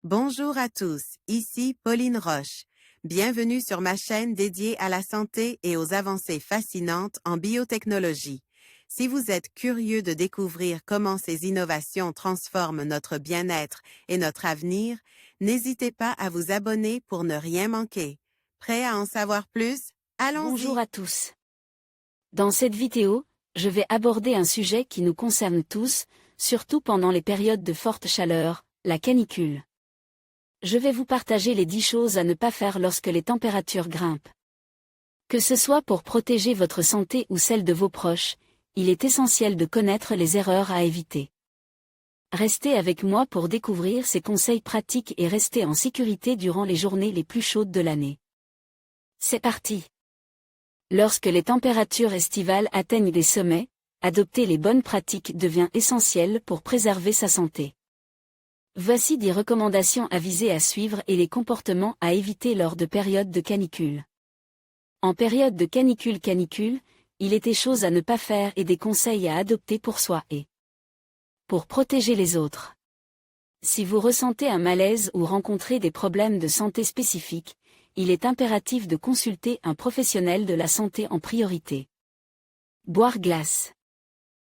Bonjour à tous, ici Pauline Roche. Bienvenue sur ma chaîne dédiée à la santé et aux avancées fascinantes en biotechnologie. Si vous êtes curieux de découvrir comment ces innovations transforment notre bien-être et notre avenir, n'hésitez pas à vous abonner pour ne rien manquer. Prêt à en savoir plus? Bonjour Allons-y! à tous. Dans cette vidéo, je vais aborder un sujet qui nous concerne tous, surtout pendant les périodes de forte chaleur, la canicule. Je vais vous partager les 10 choses à ne pas faire lorsque les températures grimpent. Que ce soit pour protéger votre santé ou celle de vos proches, il est essentiel de connaître les erreurs à éviter. Restez avec moi pour découvrir ces conseils pratiques et rester en sécurité durant les journées les plus chaudes de l'année. C'est parti! Lorsque les températures estivales atteignent des sommets, adopter les bonnes pratiques devient essentiel pour préserver sa santé. Voici des recommandations avisées à suivre et les comportements à éviter lors de périodes de canicule. En période de canicule, il est des choses à ne pas faire et des conseils à adopter pour soi et pour protéger les autres. Si vous ressentez un malaise ou rencontrez des problèmes de santé spécifiques, il est impératif de consulter un professionnel de la santé en priorité. Boire glace.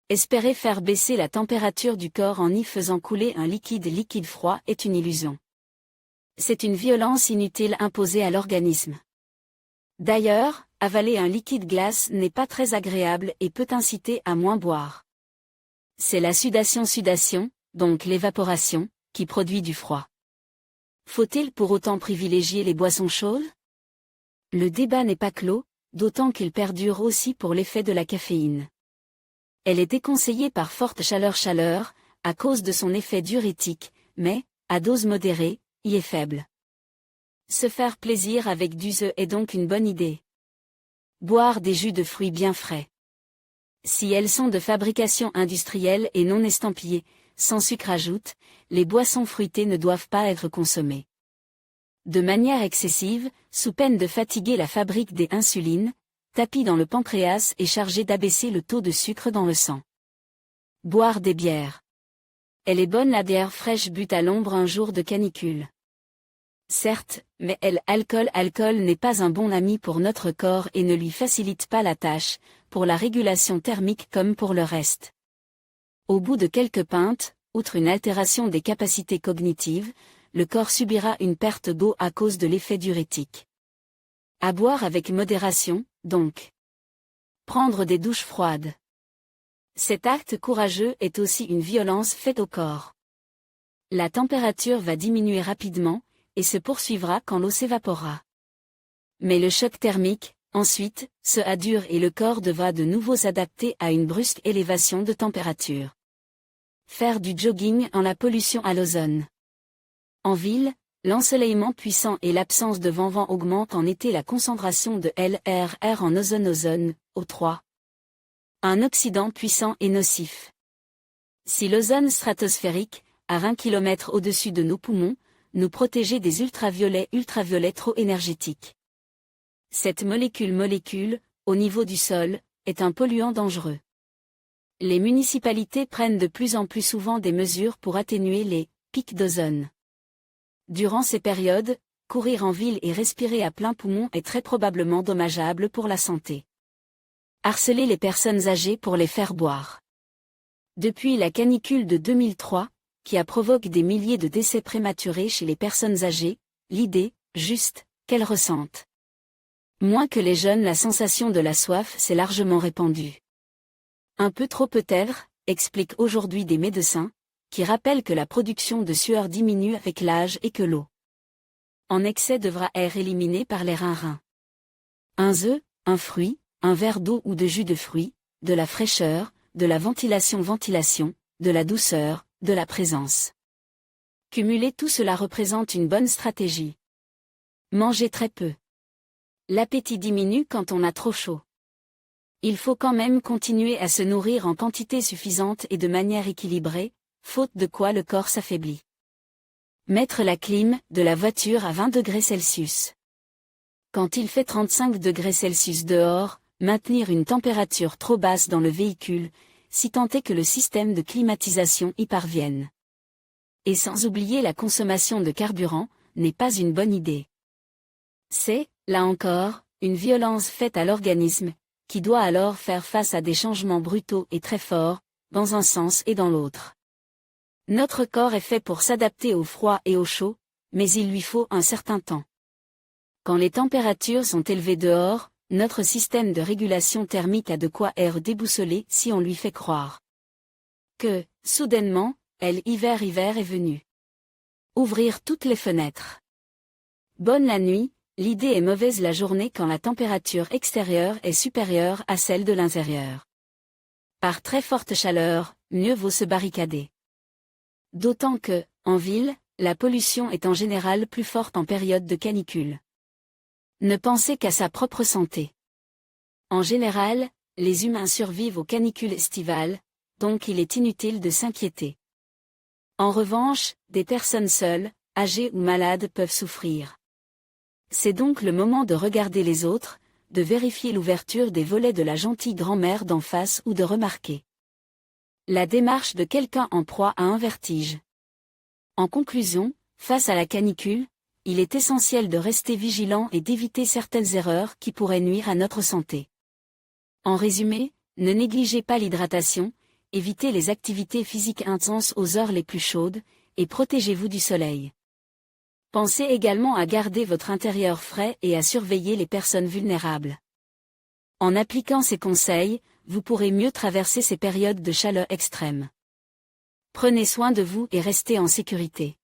Espérer faire baisser la température du corps en y faisant couler un liquide froid est une illusion. C'est une violence inutile imposée à l'organisme. D'ailleurs, avaler un liquide glace n'est pas très agréable et peut inciter à moins boire. C'est la sudation, donc l'évaporation, qui produit du froid. Faut-il pour autant privilégier les boissons chaudes? Le débat n'est pas clos, d'autant qu'il perdure aussi pour l'effet de la caféine. Elle est déconseillée par forte chaleur, à cause de son effet diurétique, mais, à dose modérée, y est faible. Se faire plaisir avec du jus est donc une bonne idée. Boire des jus de fruits bien frais. Si elles sont de fabrication industrielle et non estampillées, sans sucre ajoute, les boissons fruitées ne doivent pas être consommées de manière excessive, sous peine de fatiguer la fabrique des insulines, tapis dans le pancréas et chargé d'abaisser le taux de sucre dans le sang. Boire des bières. Elle est bonne la bière fraîche bue à l'ombre un jour de canicule. Certes, mais l'alcool n'est pas un bon ami pour notre corps et ne lui facilite pas la tâche, pour la régulation thermique comme pour le reste. Au bout de quelques pintes, outre une altération des capacités cognitives, le corps subira une perte d'eau à cause de l'effet diurétique. À boire avec modération, donc. Prendre des douches froides. Cet acte courageux est aussi une violence faite au corps. La température va diminuer rapidement, et se poursuivra quand l'eau s'évaporera. Mais le choc thermique, ensuite, sera dur et le corps devra de nouveau s'adapter à une brusque élévation de température. Faire du jogging en la pollution à l'ozone. En ville, l'ensoleillement puissant et l'absence de vent augmentent en été la concentration de LRR en ozone, O3. Un oxydant puissant et nocif. Si l'ozone stratosphérique, à 20 km au-dessus de nos poumons, nous protégeait des ultraviolets trop énergétiques. Cette molécule, au niveau du sol, est un polluant dangereux. Les municipalités prennent de plus en plus souvent des mesures pour atténuer les pics d'ozone. Durant ces périodes, courir en ville et respirer à plein poumon est très probablement dommageable pour la santé. Harceler les personnes âgées pour les faire boire. Depuis la canicule de 2003, qui a provoqué des milliers de décès prématurés chez les personnes âgées, l'idée, juste, qu'elles ressentent moins que les jeunes, la sensation de la soif s'est largement répandue. Un peu trop peut-être, expliquent aujourd'hui des médecins, qui rappellent que la production de sueur diminue avec l'âge et que l'eau en excès devra être éliminée par les reins. Un œuf, un fruit, un verre d'eau ou de jus de fruits, de la fraîcheur, de la ventilation, de la douceur, de la présence. Cumuler tout cela représente une bonne stratégie. Manger très peu. L'appétit diminue quand on a trop chaud. Il faut quand même continuer à se nourrir en quantité suffisante et de manière équilibrée, faute de quoi le corps s'affaiblit. Mettre la clim de la voiture à 20 degrés Celsius. Quand il fait 35 degrés Celsius dehors, maintenir une température trop basse dans le véhicule, si tant est que le système de climatisation y parvienne. et sans oublier la consommation de carburant, n'est pas une bonne idée. C'est, là encore, une violence faite à l'organisme, qui doit alors faire face à des changements brutaux et très forts, dans un sens et dans l'autre. Notre corps est fait pour s'adapter au froid et au chaud, mais il lui faut un certain temps. Quand les températures sont élevées dehors, notre système de régulation thermique a de quoi être déboussolé si on lui fait croire que, soudainement, l'hiver est venu. Ouvrir toutes les fenêtres. Bonne la nuit, l'idée est mauvaise la journée quand la température extérieure est supérieure à celle de l'intérieur. Par très forte chaleur, mieux vaut se barricader. D'autant que, en ville, la pollution est en général plus forte en période de canicule. Ne pensez qu'à sa propre santé. En général, les humains survivent aux canicules estivales, donc il est inutile de s'inquiéter. En revanche, des personnes seules, âgées ou malades peuvent souffrir. C'est donc le moment de regarder les autres, de vérifier l'ouverture des volets de la gentille grand-mère d'en face ou de remarquer la démarche de quelqu'un en proie à un vertige. En conclusion, face à la canicule, il est essentiel de rester vigilant et d'éviter certaines erreurs qui pourraient nuire à notre santé. En résumé, ne négligez pas l'hydratation, évitez les activités physiques intenses aux heures les plus chaudes, et protégez-vous du soleil. Pensez également à garder votre intérieur frais et à surveiller les personnes vulnérables. En appliquant ces conseils, vous pourrez mieux traverser ces périodes de chaleur extrême. Prenez soin de vous et restez en sécurité.